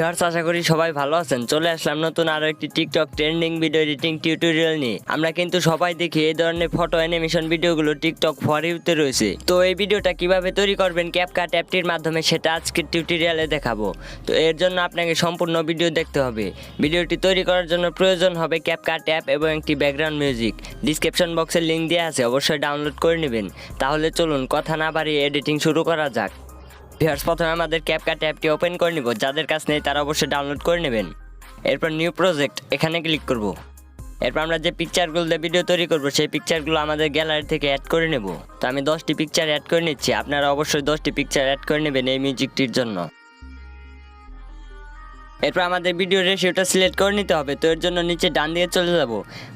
Viewers, আশা করি সবাই ভালো আছেন। চলে আসলাম নতুন আরো একটি TikTok trending video editing tutorial নিয়ে। আমরা কিন্তু সবাই দেখি এই ধরনের ফটো অ্যানিমেশন ভিডিওগুলো টিকটক ফর ইউতে রয়েছে। তো এই ভিডিওটা কিভাবে তৈরি করবেন ক্যাপকাট অ্যাপটির মাধ্যমে সেটা আজকের টিউটোরিয়ালে দেখাবো। তো এর জন্য আপনাকে সম্পূর্ণ ভিডিও দেখতে হবে। ভিডিওটি তৈরি করার জন্য প্রয়োজন হবে ক্যাপকাট অ্যাপ এবং একটি ব্যাকগ্রাউন্ড মিউজিক। ডিসক্রিপশন বক্সের লিঙ্ক দেওয়া আছে, অবশ্যই ডাউনলোড করে নেবেন। তাহলে চলুন কথা না বাড়িয়ে এডিটিং শুরু করা যাক। ভিউয়ার্স, প্রথমে আমাদের ক্যাপকাট অ্যাপটি ওপেন করে নিব। যাদের কাছে নেই তারা অবশ্যই ডাউনলোড করে নেবেন। এরপর নিউ প্রজেক্ট এখানে ক্লিক করব। এরপর আমরা যে পিকচারগুলো দিয়ে ভিডিও তৈরি করব সেই পিকচারগুলো আমাদের গ্যালারি থেকে অ্যাড করে নেব। তো আমি 10টি পিকচার অ্যাড করে নিচ্ছি, আপনারা অবশ্যই 10টি পিকচার অ্যাড করে নেবেন এই মিউজিকটির জন্য। এরপর আমাদের ভিডিও রেশিওটা সিলেক্ট করে নিতে হবে। তো এর জন্য নিচে ডান দিকে চলে যাব,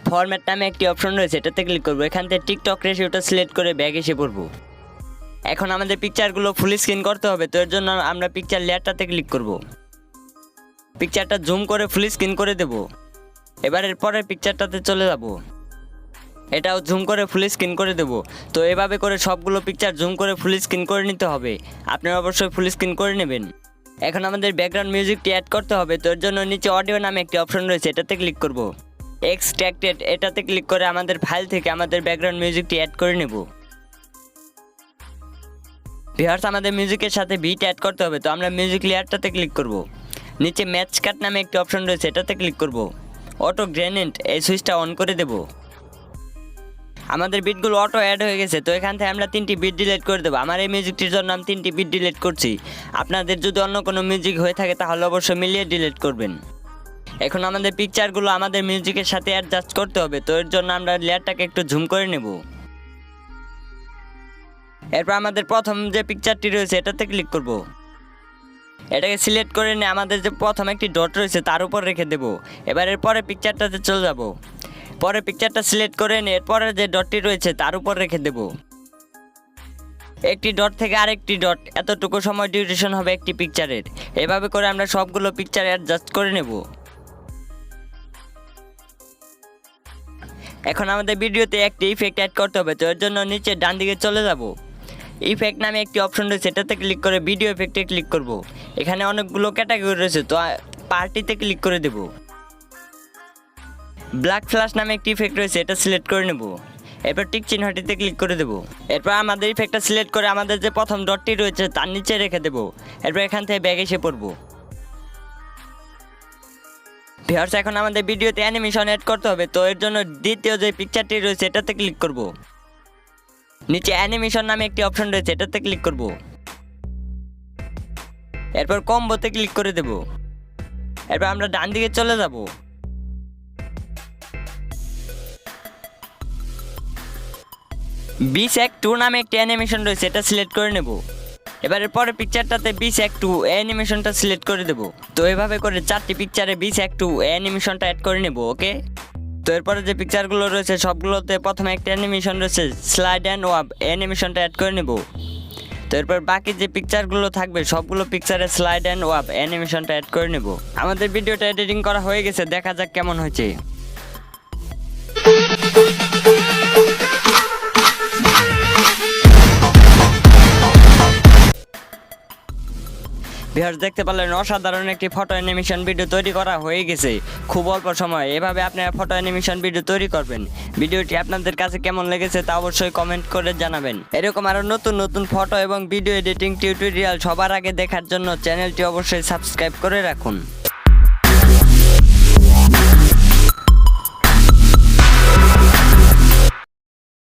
ফরম্যাট নামে একটি অপশন রয়েছে, এটাতে ক্লিক করব। এখান থেকে টিকটক রেশিওটা সিলেক্ট করে ব্যাক এসে পড়ব। এখন আমাদের পিকচারগুলো ফুল স্ক্রিন করতে হবে। তো এর জন্য আমরা পিকচার লেয়ারটাতে ক্লিক করব। পিকচারটা জুম করে ফুল স্ক্রিন করে দেব। এবার এরপরে পিকচারটাতে চলে যাব, এটাও জুম করে ফুল স্ক্রিন করে দেব। তো এভাবে করে সবগুলো পিকচার জুম করে ফুল স্ক্রিন করে নিতে হবে। আপনারা অবশ্যই ফুল স্ক্রিন করে নেবেন। এখন আমাদের ব্যাকগ্রাউন্ড মিউজিকটি অ্যাড করতে হবে। তো এর জন্য নিচে অডিও নামে একটি অপশন রয়েছে, এটাতে ক্লিক করব। এক্সট্রাক্টেড এটাতে ক্লিক করে আমাদের ফাইল থেকে আমাদের ব্যাকগ্রাউন্ড মিউজিকটি অ্যাড করে নেব। ভিউয়ার্স, আমাদের মিউজিকের সাথে বিট অ্যাড করতে হবে। তো আমরা মিউজিক লেয়ারটাতে ক্লিক করব। নিচে ম্যাচ কাট নামে একটি অপশন রয়েছে, এটাতে ক্লিক করব। অটো গ্রেনেড এই সুইচটা অন করে দেব। আমাদের বিটগুলো অটো অ্যাড হয়ে গেছে। তো এখান থেকে আমরা 3টি বিট ডিলিট করে দেবো। আমার এই মিউজিকটির জন্য আমি 3টি বিট ডিলিট করছি। আপনাদের যদি অন্য কোনো মিউজিক হয়ে থাকে তাহলে অবশ্যই মিলিয়ে ডিলিট করবেন। এখন আমাদের পিকচারগুলো আমাদের মিউজিকের সাথে অ্যাডজাস্ট করতে হবে। তো এর জন্য আমরা লেয়ারটাকে একটু ঝুম করে নেব। এরপর আমাদের প্রথম যে পিকচারটি রয়েছে এটাতে ক্লিক করব। এটাকে সিলেক্ট করে নিয়ে আমাদের যে প্রথম একটি ডট রয়েছে তার উপর রেখে দেব। এবার এরপরে পিকচারটাতে চলে যাব। পরে পিকচারটা সিলেক্ট করে নিয়ে এরপরে যে ডটটি রয়েছে তার উপর রেখে দেব। একটি ডট থেকে আরেকটি ডট, এতটুকু সময় ডিউরেশন হবে একটি পিকচারের। এভাবে করে আমরা সবগুলো পিকচার অ্যাডজাস্ট করে নেব। এখন আমাদের ভিডিওতে একটি ইফেক্ট অ্যাড করতে হবে। তো এর জন্য নিচে ডান দিকে চলে যাব, ইফেক্ট নামে একটি অপশন রয়েছে, এটাতে ক্লিক করে ভিডিও ইফেক্টে ক্লিক করব। এখানে অনেকগুলো ক্যাটাগরি রয়েছে, তো পার্টিতে ক্লিক করে দেব। ব্ল্যাক ফ্ল্যাশ নামে একটি ইফেক্ট রয়েছে, এটা সিলেক্ট করে নেব। এরপর টিক চিহ্নটিতে ক্লিক করে দেব। এরপর আমাদের ইফেক্টটা সিলেক্ট করে আমাদের যে প্রথম ডটটি রয়েছে তার নিচে রেখে দেব। এরপর এখান থেকে ব্যাক এসে পড়ব। ভিউয়ার্স, এখন আমাদের ভিডিওতে অ্যানিমেশন অ্যাড করতে হবে। তো এর জন্য দ্বিতীয় যে পিকচারটি রয়েছে এটাতে ক্লিক করব। নিচে অ্যানিমেশন নামে একটি অপশন রয়েছে, এটাতে ক্লিক করব। এরপর কম্বোতে ক্লিক করে দেব। এরপর আমরা ডান দিকে চলে যাব। বিস-1-2 নামে একটি অ্যানিমেশন রয়েছে, এটা সিলেক্ট করে নেব। এবার পরে পিকচারটাতে বিস-1-2 অ্যানিমেশনটা সিলেক্ট করে দেব। তো এভাবে করে 4টি পিকচারে বিস-1-2 অ্যানিমেশনটা অ্যাড করে নেব। ওকে, তো এরপরে যে পিকচারগুলো রয়েছে সবগুলোতে প্রথমে একটা অ্যানিমেশন রয়েছে, স্লাইড অ্যান্ড ওয়াব অ্যানিমেশনটা অ্যাড করে নেব। তো এরপর বাকি যে পিকচারগুলো থাকবে সবগুলো পিকচারে স্লাইড অ্যান্ড ওয়াব অ্যানিমেশনটা অ্যাড করে নেব। আমাদের ভিডিওটা এডিটিং করা হয়ে গেছে, দেখা যাক কেমন হয়েছে। ভিউয়ার্স, দেখতে পারলেন অসাধারণ একটি ফটো অ্যানিমেশন ভিডিও তৈরি করা হয়ে গেছে খুব অল্প সময়। এভাবে আপনারা ফটো অ্যানিমেশন ভিডিও তৈরি করবেন। ভিডিওটি আপনাদের কাছে কেমন লেগেছে তা অবশ্যই কমেন্ট করে জানাবেন। এরকম আরও নতুন নতুন ফটো এবং ভিডিও এডিটিং টিউটোরিয়াল সবার আগে দেখার জন্য চ্যানেলটি অবশ্যই সাবস্ক্রাইব করে রাখুন।